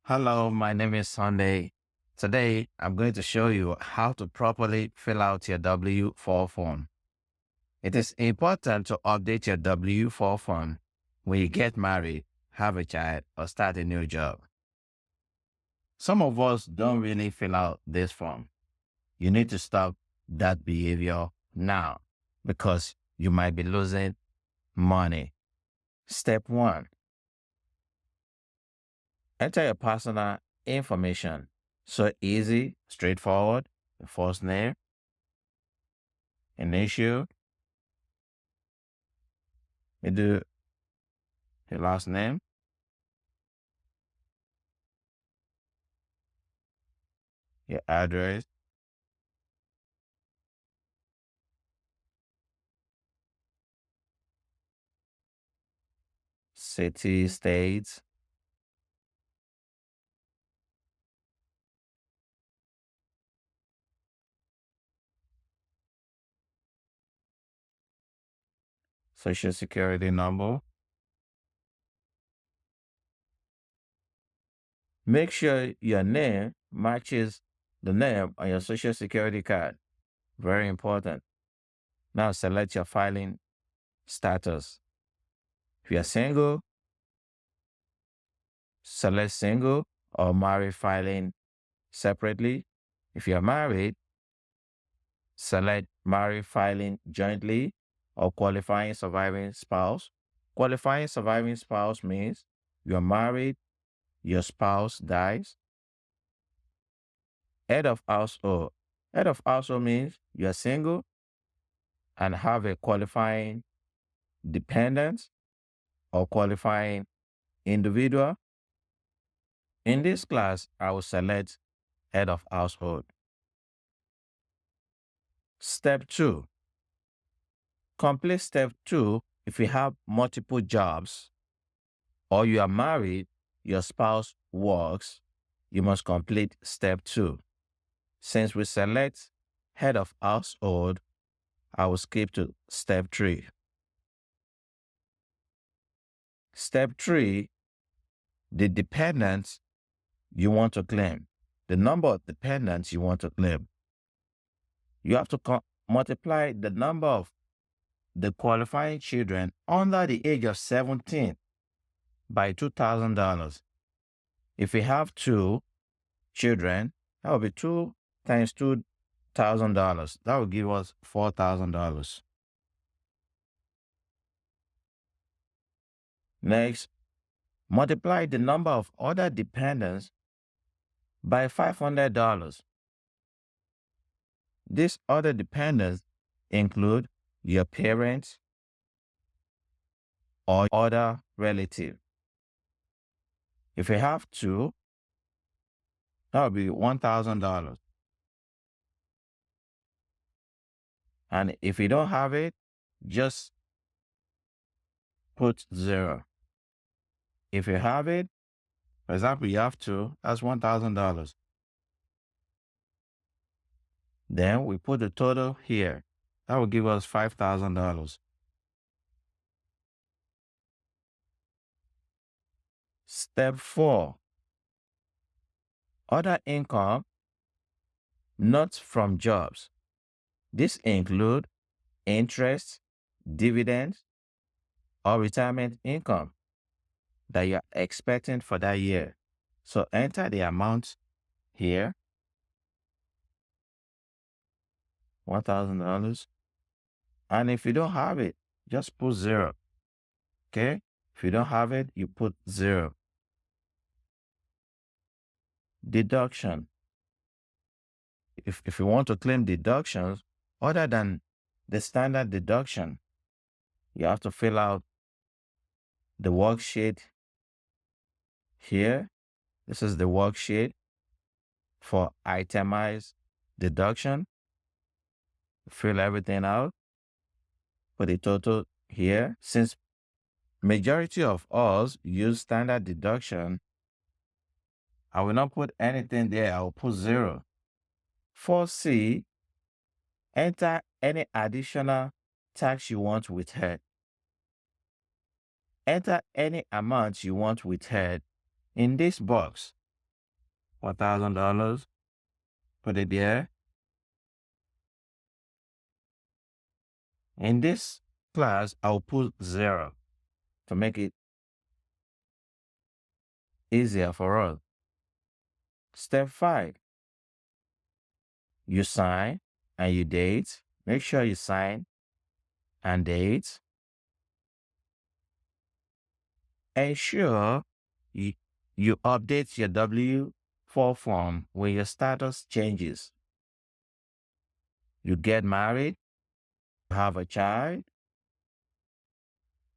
Hello, my name is Sunday. Today, I'm going to show you how to properly fill out your W-4 form. It is important to update your W-4 form when you get married, have a child, or start a new job. Some of us don't really fill out this form. You need to stop that behavior now because you might be losing money. Step 1. Enter your personal information. So easy, straightforward. Your first name, initial, you do your last name, your address, city, state, social security number. Make sure your name matches the name on your social security card. Very important. Now select your filing status. If you're single, select single or married filing separately. If you're married, select married filing jointly or qualifying surviving spouse. Qualifying surviving spouse means you're married, your spouse dies. Head of household. Head of household means you're single and have a qualifying dependent or qualifying individual. In this class, I will select head of household. Step 2. Complete step 2 if you have multiple jobs or you are married, your spouse works, you must complete step 2. Since we select head of household, I will skip to step 3. Step 3, the dependents you want to claim, the number of dependents you want to claim. You have to multiply the number of the qualifying children under the age of 17 by $2,000. If we have 2 children, that will be 2 times $2,000. That will give us $4,000. Next, multiply the number of other dependents by $500. These other dependents include your parents or other relative. If you have 2, that would be $1,000. And if you don't have it, just put 0. If you have it, for example, you have 2, that's $1,000. Then we put the total here. That will give us $5,000. Step 4. Other income not from jobs. This include interest, dividends, or retirement income that you're expecting for that year. So enter the amount here, $1,000. And if you don't have it, just put 0. Okay? If you don't have it, you put 0. Deduction. If you want to claim deductions other than the standard deduction, you have to fill out the worksheet here. This is the worksheet for itemized deduction. Fill everything out. Put the total here. Since majority of us use standard deduction, I will not put anything there. I will put 0. 4C, enter any additional tax you want withheld. Enter any amount you want withheld in this box. $1,000. Put it there. In this class, I'll put 0 to make it easier for us. Step 5. You sign and you date. Make sure you sign and date. Ensure you update your W-4 form when your status changes. You get married, you have a child,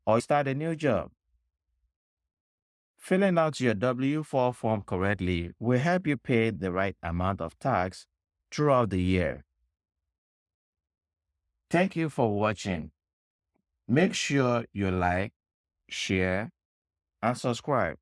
or you start a new job. Filling out your W-4 form correctly will help you pay the right amount of tax throughout the year. Thank you for watching. Make sure you like, share, and subscribe.